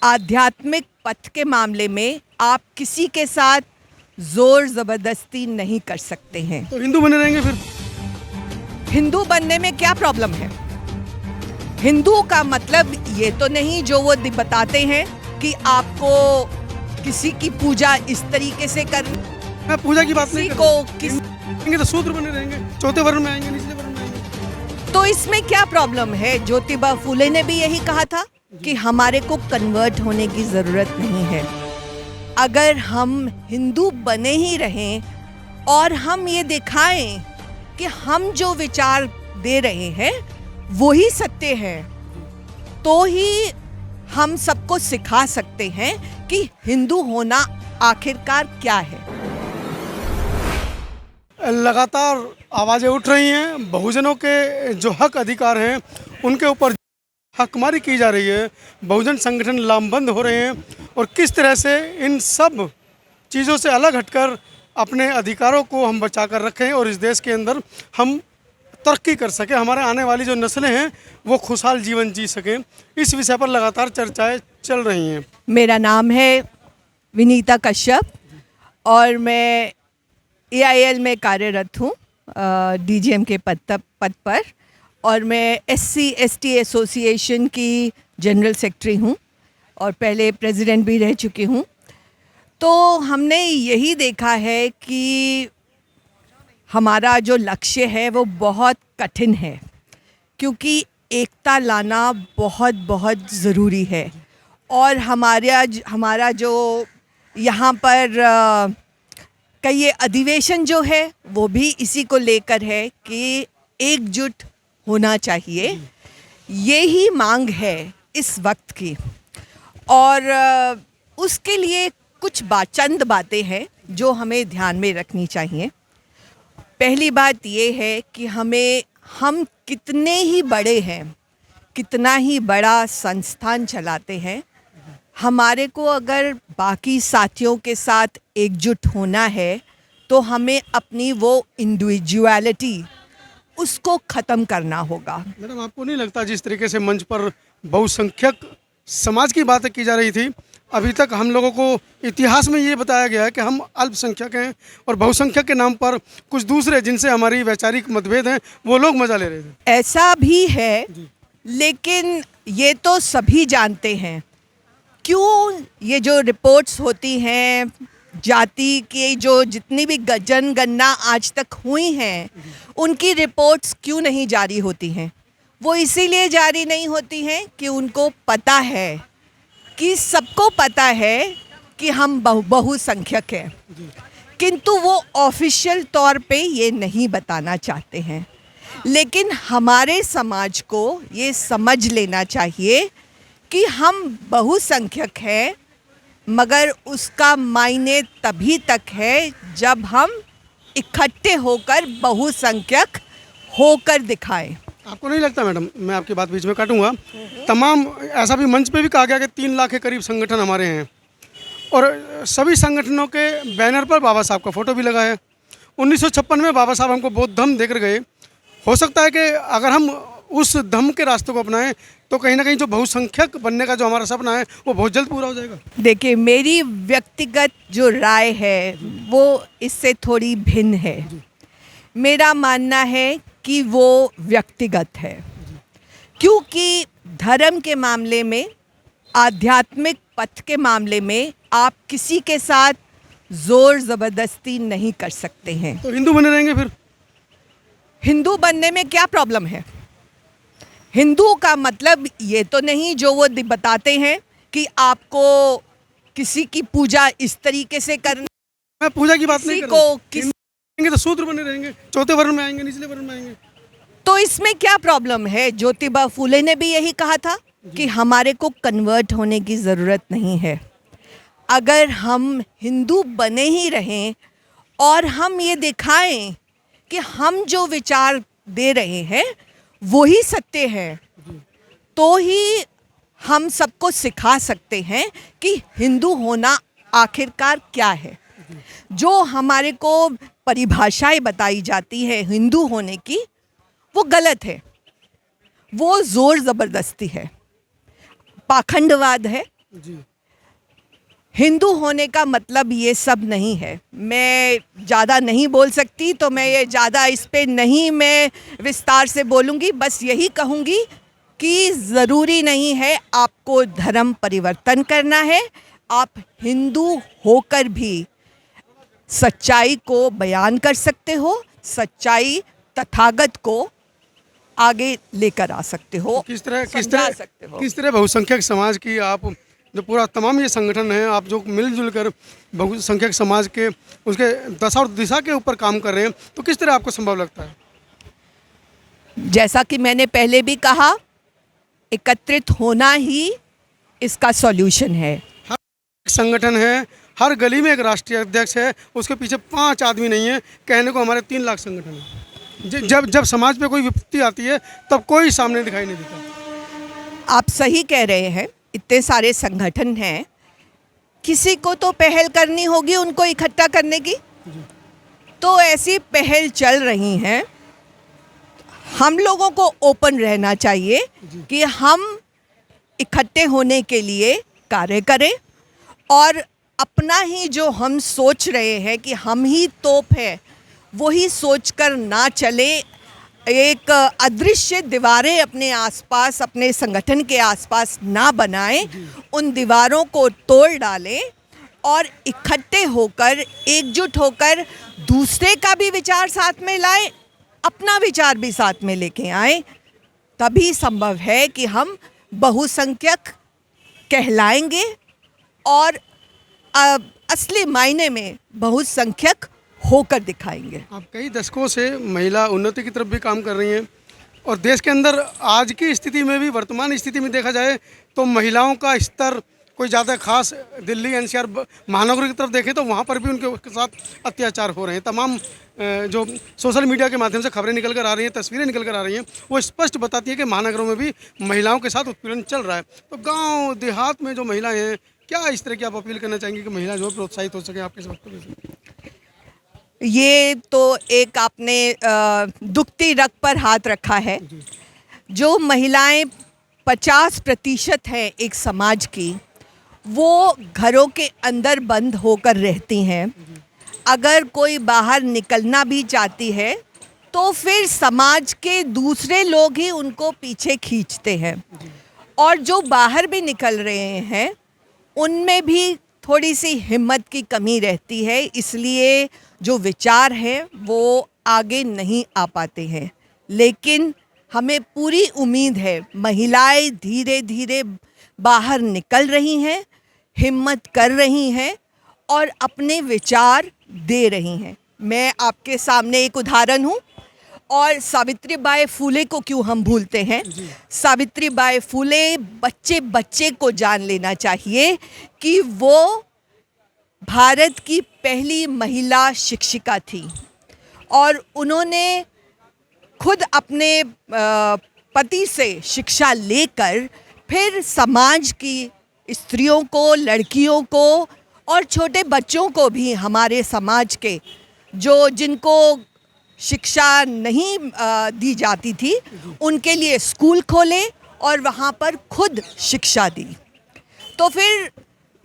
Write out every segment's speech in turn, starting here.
आध्यात्मिक पथ के मामले में आप किसी के साथ जोर ज़बरदस्ती नहीं कर सकते हैं। तो हिंदू बने रहेंगे फिर? हिंदू बनने में क्या प्रॉब्लम है? हिंदू का मतलब ये तो नहीं जो वो बताते हैं कि आपको किसी की पूजा इस तरीके से करनी, मैं पूजा की बात नहीं किसी कर रहा। को किस हिंदू तो शूद्र बने रहेंगे, चौथे वर्ण में आएंगे, निचले वर्ण में आएंगे। तो इसमें क्या प्रॉब्लम है? ज्योतिबा फूले ने भी यही कहा था कि हमारे को कन्वर्ट होने की ज़रूरत नहीं है। अगर हम हिंदू बने ही रहें और हम ये दिखाएं कि हम जो विचार दे रहे हैं वो ही सत्य है, तो ही हम सबको सिखा सकते हैं कि हिंदू होना आखिरकार क्या है। लगातार आवाज़ें उठ रही हैं, बहुजनों के जो हक अधिकार हैं उनके ऊपर हकमारी की जा रही है, बहुजन संगठन लामबंद हो रहे हैं और किस तरह से इन सब चीज़ों से अलग हटकर अपने अधिकारों को हम बचा कर रखें और इस देश के अंदर हम तरक्की कर सकें, हमारे आने वाली जो नस्लें हैं वो खुशहाल जीवन जी सकें। इस विषय पर लगातार चर्चाएं चल रही हैं। मेरा नाम है विनीता कश्यप और मैं AIL में कार्यरत हूँ, DGM के पद पर, और मैं SC/ST एसोसिएशन की जनरल सेक्रेटरी हूँ और पहले प्रेसिडेंट भी रह चुकी हूँ। तो हमने यही देखा है कि हमारा जो लक्ष्य है वो बहुत कठिन है, क्योंकि एकता लाना बहुत बहुत ज़रूरी है। और हमारा जो यहाँ पर कई अधिवेशन जो है वो भी इसी को लेकर है कि एकजुट होना चाहिए। ये ही मांग है इस वक्त की, और उसके लिए कुछ चंद बातें हैं जो हमें ध्यान में रखनी चाहिए। पहली बात ये है कि हम कितने ही बड़े हैं, कितना ही बड़ा संस्थान चलाते हैं, हमारे को अगर बाकी साथियों के साथ एकजुट होना है तो हमें अपनी वो इंडिविजुअलिटी उसको ख़त्म करना होगा। मैडम, आपको नहीं लगता जिस तरीके से मंच पर बहुसंख्यक समाज की बातें की जा रही थी, अभी तक हम लोगों को इतिहास में ये बताया गया है कि हम अल्पसंख्यक हैं और बहुसंख्यक के नाम पर कुछ दूसरे जिनसे हमारी वैचारिक मतभेद हैं वो लोग मजा ले रहे थे? ऐसा भी है, लेकिन ये तो सभी जानते हैं। क्यों ये जो रिपोर्ट्स होती हैं, जाति की जो जितनी भी जनगणना आज तक हुई हैं, उनकी रिपोर्ट्स क्यों नहीं जारी होती हैं? वो इसीलिए जारी नहीं होती हैं कि उनको पता है, कि सबको पता है कि हम बहुसंख्यक हैं, किंतु वो ऑफिशियल तौर पे ये नहीं बताना चाहते हैं। लेकिन हमारे समाज को ये समझ लेना चाहिए कि हम बहुसंख्यक हैं, मगर उसका मायने तभी तक है जब हम इकट्ठे होकर बहुसंख्यक होकर दिखाएं। आपको नहीं लगता मैडम, मैं आपकी बात बीच में काटूंगा, तमाम ऐसा भी मंच पे भी कहा गया कि 3 लाख के करीब संगठन हमारे हैं और सभी संगठनों के बैनर पर बाबा साहब का फोटो भी लगा है। 1956 में बाबा साहब हमको बौद्ध धम्म देकर गए। हो सकता है कि अगर हम उस धम्म के रास्ते को अपनाएं तो कहीं ना कहीं जो बहुसंख्यक बनने का जो हमारा सपना है वो बहुत जल्द पूरा हो जाएगा। देखिए, मेरी व्यक्तिगत जो राय है वो इससे थोड़ी भिन्न है। मेरा मानना है कि वो व्यक्तिगत है, क्योंकि धर्म के मामले में, आध्यात्मिक पथ के मामले में आप किसी के साथ जोर ज़बरदस्ती नहीं कर सकते हैं। तो हिंदू बने रहेंगे फिर? हिंदू बनने में क्या प्रॉब्लम है? हिंदू का मतलब ये तो नहीं जो वो बताते हैं कि आपको किसी की पूजा इस तरीके से करनी, मैं पूजा की बात नहीं कर किसी रहा। को किस तो शूद्र बने रहेंगे, चौथे वर्ण में आएंगे, निचले वर्ण में आएंगे। तो इसमें क्या प्रॉब्लम है? ज्योतिबा फूले ने भी यही कहा था कि हमारे को कन्वर्ट होने की ज़रूरत नहीं है। अगर हम हिंदू बने ही रहें और हम ये दिखाएं कि हम जो विचार दे रहे हैं वो ही सत्य है, तो ही हम सबको सिखा सकते हैं कि हिंदू होना आखिरकार क्या है। जो हमारे को परिभाषाएं बताई जाती है हिंदू होने की, वो गलत है, वो ज़ोर ज़बरदस्ती है, पाखंडवाद है जी। हिंदू होने का मतलब ये सब नहीं है। मैं ज़्यादा नहीं बोल सकती, तो मैं ये ज़्यादा इस पे नहीं मैं विस्तार से बोलूँगी। बस यही कहूँगी कि ज़रूरी नहीं है आपको धर्म परिवर्तन करना है। आप हिंदू होकर भी सच्चाई को बयान कर सकते हो, सच्चाई तथागत को आगे लेकर आ सकते हो, समझा सकते हो। किस तरह बहुसंख्यक समाज की आप जो पूरा तमाम ये संगठन है, आप जो मिलजुल कर बहुसंख्यक समाज के उसके दशा और दिशा के ऊपर काम कर रहे हैं, तो किस तरह आपको संभव लगता है? जैसा कि मैंने पहले भी कहा, एकत्रित होना ही इसका सॉल्यूशन है। एक संगठन है, हर गली में एक राष्ट्रीय अध्यक्ष है, उसके पीछे 5 आदमी नहीं है। कहने को हमारे 3 लाख संगठन है। जब जब समाज पे कोई विपत्ति आती है तब कोई सामने दिखाई नहीं देता। आप सही कह रहे हैं, इतने सारे संगठन हैं, किसी को तो पहल करनी होगी उनको इकट्ठा करने की। तो ऐसी पहल चल रही हैं। हम लोगों को ओपन रहना चाहिए कि हम इकट्ठे होने के लिए कार्य करें और अपना ही जो हम सोच रहे हैं कि हम ही तोप है, वही सोचकर ना चले। एक अदृश्य दीवारें अपने आसपास, अपने संगठन के आसपास ना बनाएं, उन दीवारों को तोड़ डालें और इकट्ठे होकर, एकजुट होकर दूसरे का भी विचार साथ में लाएं, अपना विचार भी साथ में लेके आएं। तभी संभव है कि हम बहुसंख्यक कहलाएंगे और असली मायने में बहुसंख्यक होकर दिखाएंगे। आप कई दशकों से महिला उन्नति की तरफ भी काम कर रही हैं और देश के अंदर आज की स्थिति में भी, वर्तमान स्थिति में देखा जाए तो महिलाओं का स्तर कोई ज़्यादा खास, दिल्ली एनसीआर महानगरों की तरफ देखें तो वहाँ पर भी उनके साथ अत्याचार हो रहे हैं। तमाम जो सोशल मीडिया के माध्यम से खबरें निकल कर आ रही हैं, तस्वीरें निकल कर आ रही हैं, वो स्पष्ट बताती है कि महानगरों में भी महिलाओं के साथ उत्पीड़न चल रहा है। तो गाँव देहात में जो महिलाएँ हैं, क्या इस तरह की आप अपील करना चाहेंगे कि महिला जो प्रोत्साहित हो सके आपके इस वक्तव्य से? ये तो एक आपने दुखती रग पर हाथ रखा है। जो महिलाएं 50% है एक समाज की, वो घरों के अंदर बंद होकर रहती हैं। अगर कोई बाहर निकलना भी चाहती है तो फिर समाज के दूसरे लोग ही उनको पीछे खींचते हैं। और जो बाहर भी निकल रहे हैं उनमें भी थोड़ी सी हिम्मत की कमी रहती है, इसलिए जो विचार हैं वो आगे नहीं आ पाते हैं। लेकिन हमें पूरी उम्मीद है, महिलाएं धीरे धीरे बाहर निकल रही हैं, हिम्मत कर रही हैं और अपने विचार दे रही हैं। मैं आपके सामने एक उदाहरण हूँ। और सावित्रीबाई फुले को क्यों हम भूलते हैं? सावित्रीबाई फुले बच्चे बच्चे को जान लेना चाहिए कि वो भारत की पहली महिला शिक्षिका थी और उन्होंने खुद अपने पति से शिक्षा लेकर फिर समाज की स्त्रियों को, लड़कियों को और छोटे बच्चों को भी, हमारे समाज के जिनको शिक्षा नहीं दी जाती थी, उनके लिए स्कूल खोले और वहाँ पर खुद शिक्षा दी। तो फिर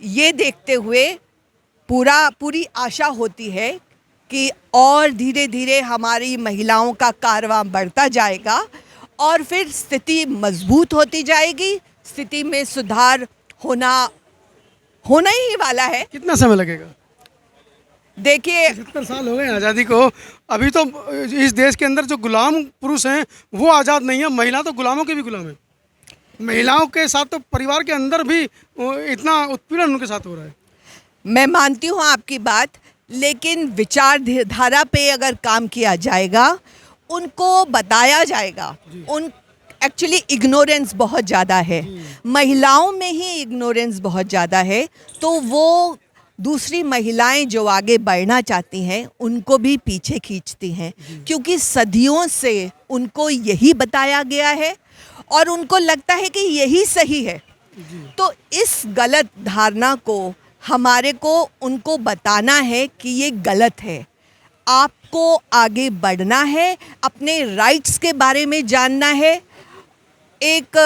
ये देखते हुए पूरी आशा होती है कि और धीरे धीरे हमारी महिलाओं का कारवां बढ़ता जाएगा और फिर स्थिति मजबूत होती जाएगी। स्थिति में सुधार होना ही वाला है। कितना समय लगेगा? देखिए, 70 साल हो गए आज़ादी को, अभी तो इस देश के अंदर जो गुलाम पुरुष हैं वो आज़ाद नहीं है, महिला तो गुलामों के भी गुलाम है। महिलाओं के साथ तो परिवार के अंदर भी इतना उत्पीड़न उनके साथ हो रहा है। मैं मानती हूँ आपकी बात, लेकिन विचारधारा पे अगर काम किया जाएगा, उनको बताया जाएगा। एक्चुअली इग्नोरेंस बहुत ज़्यादा है, महिलाओं में ही इग्नोरेंस बहुत ज़्यादा है। तो वो दूसरी महिलाएं जो आगे बढ़ना चाहती हैं उनको भी पीछे खींचती हैं, क्योंकि सदियों से उनको यही बताया गया है और उनको लगता है कि यही सही है। तो इस गलत धारणा को हमारे को उनको बताना है कि ये गलत है। आपको आगे बढ़ना है, अपने राइट्स के बारे में जानना है। एक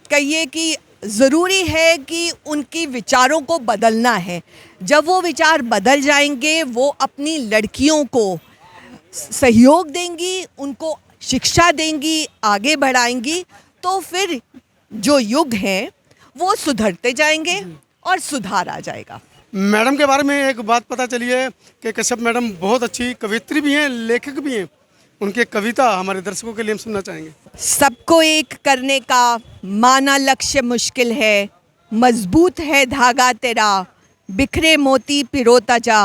कहिए कि ज़रूरी है कि उनकी विचारों को बदलना है। जब वो विचार बदल जाएंगे, वो अपनी लड़कियों को सहयोग देंगी, उनको शिक्षा देंगी, आगे बढ़ाएंगी, तो फिर जो युग है वो सुधरते जाएंगे और सुधार आ जाएगा। मैडम के बारे में एक बात पता चली है कि कश्यप मैडम बहुत अच्छी कवियत्री भी हैं, लेखक भी हैं। उनकी एक कविता हमारे दर्शकों के लिए हम सुनना चाहेंगे। सबको एक करने का माना लक्ष्य मुश्किल है, मजबूत है धागा तेरा, बिखरे मोती पिरोता जा।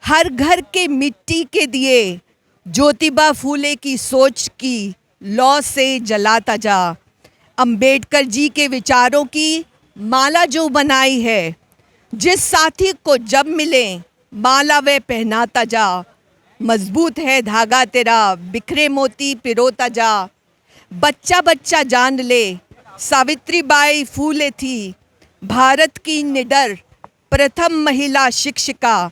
हर घर के मिट्टी के दिए, ज्योतिबा फूले की सोच की लौ से जलाता जा। अंबेडकर जी के विचारों की माला जो बनाई है, जिस साथी को जब मिले माला वे पहनाता जा। मजबूत है धागा तेरा, बिखरे मोती पिरोता जा। बच्चा बच्चा जान ले, सावित्रीबाई फूले थी भारत की निडर प्रथम महिला शिक्षिका।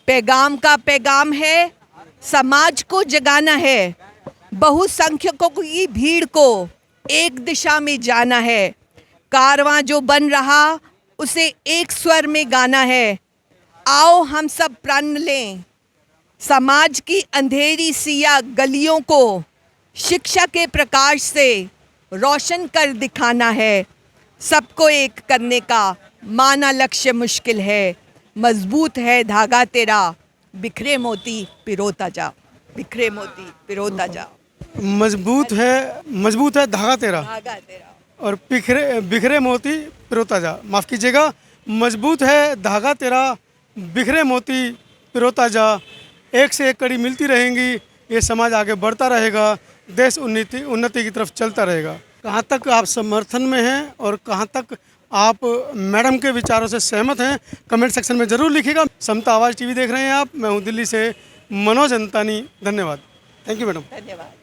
पैगाम का पैगाम है, समाज को जगाना है, बहुसंख्यकों की भीड़ को एक दिशा में जाना है। कारवां जो बन रहा उसे एक स्वर में गाना है। आओ हम सब प्रण लें, समाज की अंधेरी सिया गलियों को शिक्षा के प्रकाश से रोशन कर दिखाना है। सबको एक करने का माना लक्ष्य मुश्किल है, मजबूत है धागा तेरा, बिखरे मोती पिरोता जा। बिखरे मोती पिरोता जा। मजबूत है धागा तेरा धागा तेरा और बिखरे मोती पिरोता जा। माफ़ कीजिएगा, मजबूत है धागा तेरा, बिखरे मोती पिरोता जा। एक से एक कड़ी मिलती रहेंगी, ये समाज आगे बढ़ता रहेगा, देश उन्नति की तरफ चलता रहेगा। कहाँ तक आप समर्थन में हैं और कहाँ तक आप मैडम के विचारों से सहमत हैं, कमेंट सेक्शन में ज़रूर लिखिएगा। समता आवाज़ टीवी देख रहे हैं आप, मैं हूँ दिल्ली से मनोज अंतानी। धन्यवाद। Thank you madam. धन्यवाद।